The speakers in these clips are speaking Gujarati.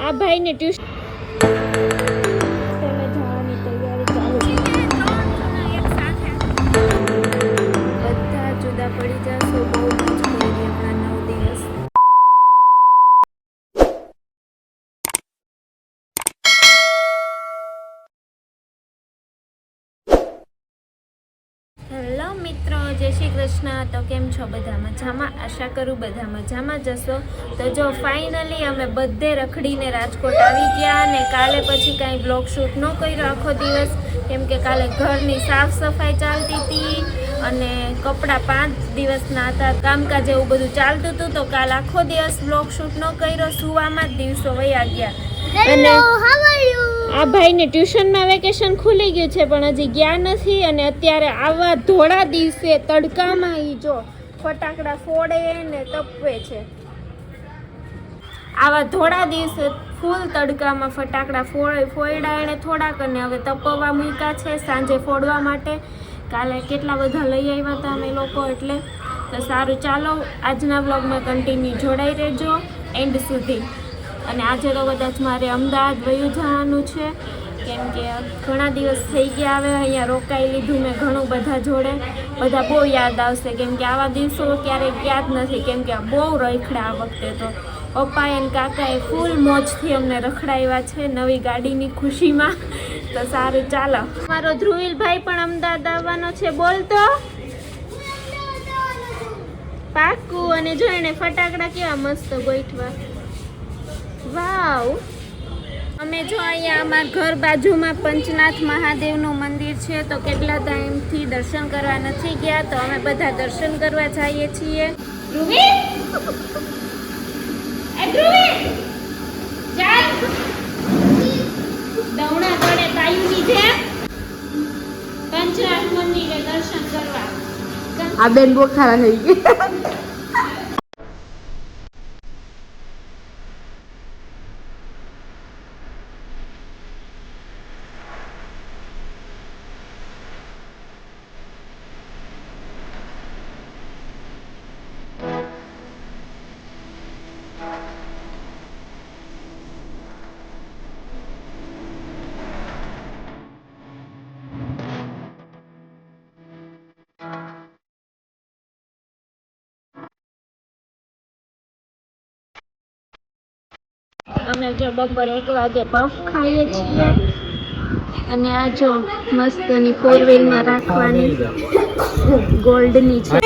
આ ભાઈને ટ્યુશન જવાની તૈયારી ચાલુ છે. બધા જુદા પડી જશો. બહુ મોજ કરી હમણાં 9 દિવસ. હેલો મિત્રો, જય શ્રી કૃષ્ણ. તો કેમ છો? બધા મજામાં? આશા કરું બધા મજામાં જશો. તો જો ફાઇનલી અમે બધે રખડીને રાજકોટ આવી ગયા અને કાલે પછી કાંઈ બ્લોગ શૂટ ન કર્યો આખો દિવસ, કેમ કે કાલે ઘરની સાફ સફાઈ ચાલતી હતી અને કપડાં 5 દિવસના હતા, કામકાજ એવું બધું ચાલતું હતું. તો કાલ આખો દિવસ બ્લોગ શૂટ ન કર્યો, સુવામાં જ દિવસો વયા ગયા. અને આ ભાઈને ટ્યુશનમાં વેકેશન ખુલી ગયું છે પણ હજી ગયા નથી. અને અત્યારે આવા ધોળા દિવસે તડકામાં ઈ જો ફટાકડા ફોડે ને તપવે છે. આવા ધોળા દિવસે ફૂલ તડકામાં ફટાકડા ફોડ્યા એને થોડાક અને હવે તપવા મૂક્યા છે સાંજે ફોડવા માટે. કાલે કેટલા બધા લઈ આવ્યા હતા અમે લોકો. એટલે તો સારું, ચાલો આજના વ્લોગમાં કન્ટિન્યુ જોડાઈ રહેજો એન્ડ સુધી. અને આજે તો કદાચ મારે અમદાવાદ વયું જવાનું છે, કેમ કે ઘણા દિવસ થઈ ગયા. હવે અહીંયા રોકાઈ લીધું મેં ઘણું બધા જોડે. બધા બહુ યાદ આવશે, કેમ કે આવા દિવસો ક્યારેક યાદ નથી, કેમ કે બહુ રખડા આ વખતે. તો પપ્પાએ અને કાકાએ ફૂલ મોજથી અમને રખડાવ્યા છે નવી ગાડીની ખુશીમાં. તો સારું, ચાલો. મારો ધ્રુવીલભાઈ પણ અમદાવાદ આવવાનો છે. બોલતો પાક્કું. અને જો એને ફટાકડા કેવા મસ્ત ગોઠવા. વાવ. અમે જો અહીંયા અમારા ઘર બાજુમાં પંચનાથ મહાદેવનું મંદિર છે, તો કેટલા ટાઈમથી દર્શન કરવા નથી ગયા, તો અમે બધા દર્શન કરવા જઈએ છીએ. દવણા તળે તાયુની જેમ પંચનાથ મંદિરે દર્શન કરવા. આ બેન બોખારા થઈ ગઈ. અમે જો બપોર 1 વાગે પફ ખાઈએ છીએ. અને આ જો મસ્તની 4 વ્હીલમાં રાખવાની ગોલ્ડની છે.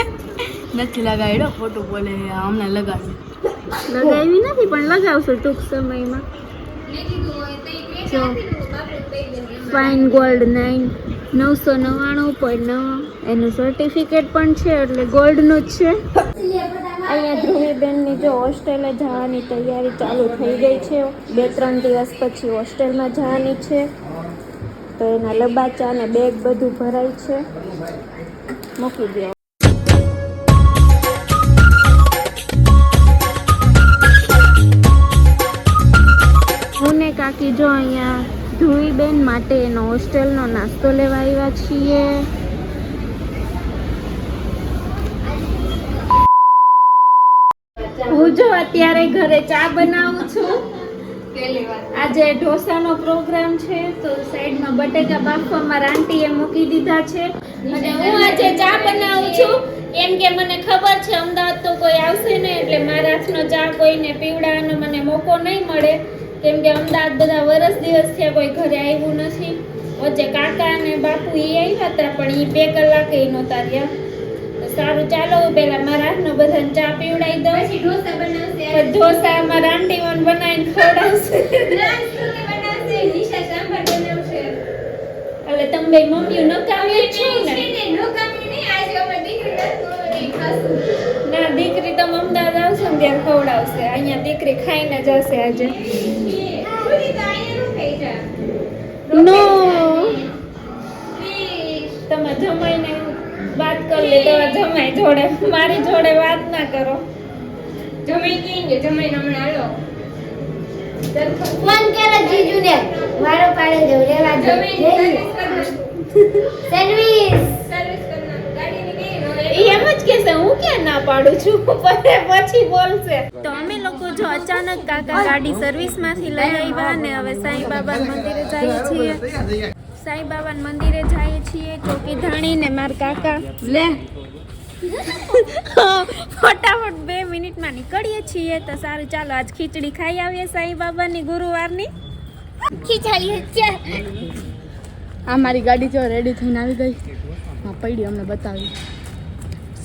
નથી લગાવ્યો ફોટો બોલે હમણાં લગાવી નથી પણ લગાવશું ટૂંક સમયમાં. જો ફાઇન ગોલ્ડ 999.9 એનું સર્ટિફિકેટ પણ છે, એટલે ગોલ્ડનું જ છે. અહીંયા ધ્રુવીબેનની જો હોસ્ટેલે જવાની તૈયારી ચાલુ થઈ ગઈ છે. 2-3 દિવસ પછી હોસ્ટેલમાં જવાની છે, તો એના લબાચા અને બેગ બધું ભરાય છે. મૂકી દો. હું ને કાકી જો અહીંયા ધ્રુવીબેન માટે એનો હોસ્ટેલનો નાસ્તો લેવા આવ્યા છીએ. હું જો અત્યારે ઘરે ચા બનાવું છું. આજે ઢોસાનો પ્રોગ્રામ છે, તો સાઈડમાં બટેકા બાફવામાં આંટીએ મૂકી દીધા છે. અને હું આજે ચા બનાવું છું, કેમ કે મને ખબર છે અમદાવાદ તો કોઈ આવશે નહીં, એટલે મારા હાથનો ચા કોઈને પીવડાવવાનો મને મોકો નહીં મળે, કેમ કે અમદાવાદ બધા વરસ દિવસ થયા કોઈ ઘરે આવ્યું નથી. વચ્ચે કાકા અને બાપુ એ આવ્યા હતા, પણ એ 2 કલાકે નહોતા રહ્યા. સારું, ચાલો પેલા મારા હાથનો બધાને ચા પીવડાવી દઉં. પછી ઢોસા બનાવશે. ઢોસા અમારા આંટી મને બનાવીને ખવડાવશે. નિશા સાંભાર બનાવશે. એટલે તમે બે મમ્મીઓ નકામી છો ને? નકામી નહીં, આજે અમે દીકરી ખાશું. ના, દીકરી તમે અમદાવાદ આવશે ને ત્યારે ખવડાવશે. અહીંયા દીકરી ખાઈને જશે આજે. નો, તમે જમાઈને વાત કરી લે. તો જમાઈ જોડે મારી જોડે વાત ના કરો. જમાઈ કહીને જમાઈને હમણાં હાલો ફોન કરે જીજુને, વારો પાડે દે લેવા દે. સર્વિસ કરના ગાડીની કઈ એમ જ જ કહેશે હું ક્યાં ના પાડું છું પછી બોલશે. તો અમે લોકો જો અચાનક કાકા ગાડી સર્વિસમાંથી લઈ આવ્યા ને હવે સાંઈ બાબા મંદિરે જઈએ છીએ. સાંઈ બાબા મંદિરે જઈએ છીએ ચોકી ધાણી ને માર કાકા લે ફટાફટ 2 મિનિટમાં નીકળીએ છીએ. તો સારું ચાલો આજ ખીચડી ખાઈ આવીએ સાંઈ બાબાની ગુરુવારની ખીચડી. આ મારી ગાડી જો રેડી થઈને આવી ગઈ. હા પડી અમને બતાવી.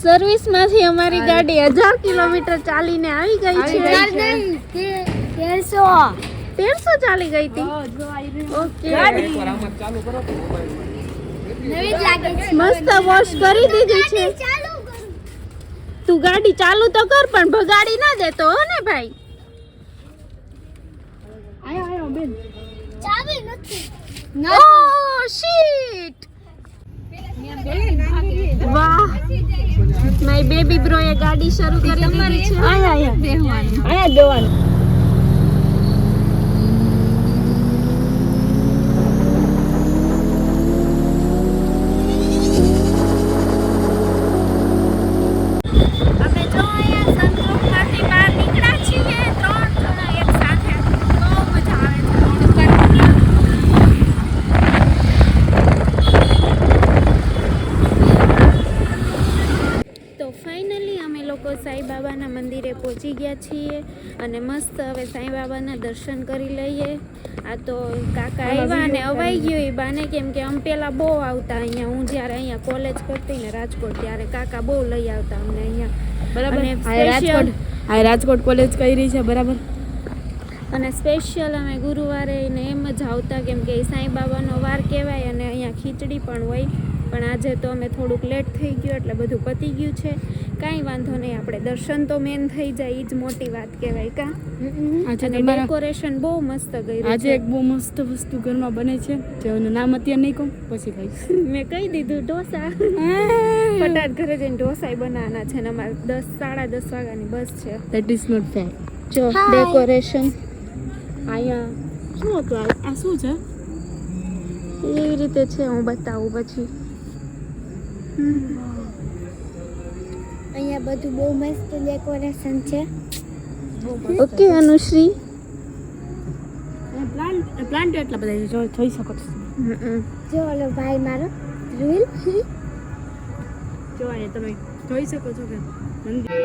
સર્વિસમાંથી અમારી ગાડી 1000 કિલોમીટર ચાલીને આવી ગઈ છે. 1300 ચાલી ગઈ હતી. ઓકે મસ્ત વોશ કરી દીધી છે. તું ગાડી ચાલુ તો કર પણ ભગાડી ના દેતો હો ને ભાઈ. આયો બેન ચાવી નથી. ઓહ શીટ. વાહ માય બેબી બ્રો એ ગાડી શરૂ કરી દીધી છે. આયા બેવાનું. અમે જો અહીંયા સંતોષમાંથી બહાર નીકળ્યા છીએ 3 જણા એક સાથે. બહુ મજા આવે છે રોડ ઉપર. તો ફાઇનલી અમે લોકો સાંઈ બાબાના મંદિરે પહોંચી ગયા છીએ અને મસ્ત હવે સાંઈ બાબાના દર્શન કરી લઈએ. આ તો કાકા આવ્યા ને અવાઈ ગયો એ બાને કેમ કે અમે પહેલાં બહુ આવતા અહીંયા. હું જ્યારે અહીંયા કોલેજ કરતી ને રાજકોટ ત્યારે કાકા બહુ લઈ આવતા અમને અહીંયા બરાબર. અને રાજકોટ કોલેજ કરી છે બરાબર. અને સ્પેશિયલ અમે ગુરુવારે ને એમ જ આવતા કેમ કે સાંઈ બાબાનો વાર કહેવાય અને અહીંયા ખીચડી પણ હોય. પણ આજે તો અમે થોડુંક લેટ થઈ ગયું એટલે બધું પતી ગયું છે. કાંઈ વાંધો નહીં આપણે દર્શન તો મેન થઈ જાય એ જ મોટી વાત કહેવાય કા. અને ડેકોરેશન બહુ મસ્ત કર્યું. આજે એક બહુ મસ્ત વસ્તુ ઘરમાં બને છે જેનું નામ અત્યારે નહીં કહું પછી કહીશ. મેં કહી દીધું ઢોસા. ફટાટ ઘરે જઈને ઢોસા બનાવવાના છે ને અમારે 10:30 વાગ્યાની બસ છે. That is not fair. જો ડેકોરેશન અહીંયા શું હતું? આ શું છે? એવી રીતે છે હું બતાવું પછી. અહીંયા બધું બહુ મસ્ત ડેકોરેશન છે. ઓકે અનુશ્રી. પ્લાન્ટ એટલા બધા છે જોઈ શકો છો. જો ઓલો ભાઈ મારો ધ્રુલ જો અહીંયા તમે જોઈ શકો છો કે મંદિર.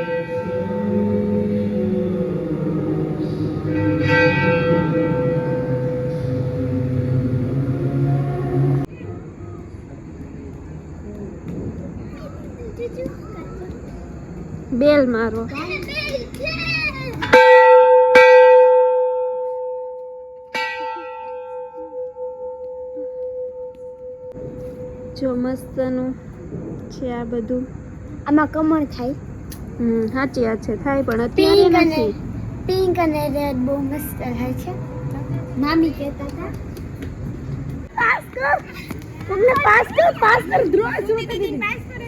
બેલ મારો. જો મસ્તનું છે આ બધું. આમાં કમળ થાય. સાચી વાત છે થાય પણ અત્યારે નથી. પિંક અને રેડ બહુ મસ્ત થાય છે. મામી કહેતા હતા પાસ કર તમને પાસ કર ધ્રુવ શું કરી પાસ કરે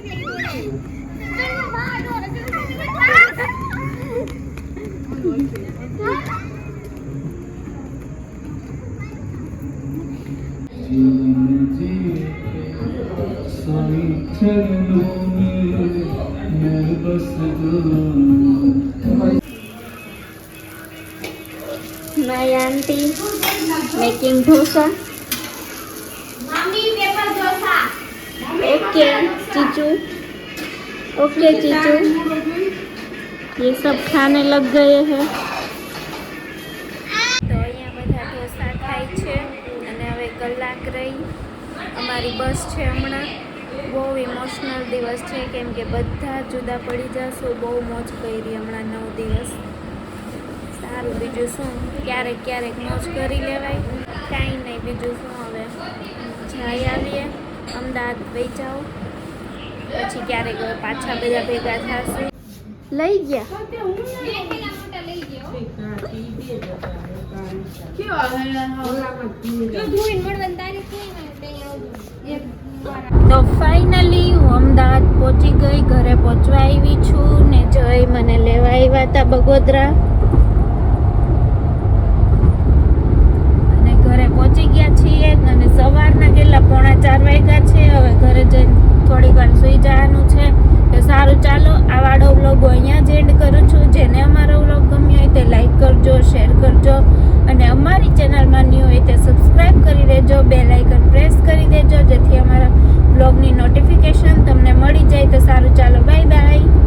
My auntie making dosa. Mummy paper dosa. Okay चीचू. ओके चीचू. ये सब खाने लग गए हैं. તો અહીંયા બધા ઢોસા ખાય છે અને હવે કલાક રહી અમારી બસ છે હમણાં. બહુ ઇમોશનલ દિવસ છે કેમ કે બધા જુદા પડી જશું. બહુ મોજ કરી હમણાં 9 દિવસ. સારું બીજું શું ક્યારેક ક્યારેક મોજ કરી લેવાય. કાંઈ નહીં બીજું શું હવે જઈ આવીએ અમદાવાદ વેચાઓ પછી ક્યારેક હવે પાછા બધા ભેગા થશે. લઈ ગયા તો ફાઇનલી હું અમદાવાદ પહોંચી ગઈ. ઘરે પહોંચવા આવી છું ને જય મને લેવા આવ્યા હતા બગોદરા અને ઘરે પહોંચી ગયા છીએ અને સવારના કેટલા 3:45 વાગ્યા છે. હવે ઘરે જઈને થોડી વાર સૂઈ જવાનું છે. તો સારું ચાલો કરજો, શેર કરજો અને અમારી ચેનલમાં ન્યૂ હોય તે સબસ્ક્રાઈબ કરી દેજો, બેલ આઇકન પ્રેસ કરી દેજો જેથી અમારા બ્લોગની નોટિફિકેશન તમને મળી જાય. તો સારું, ચાલો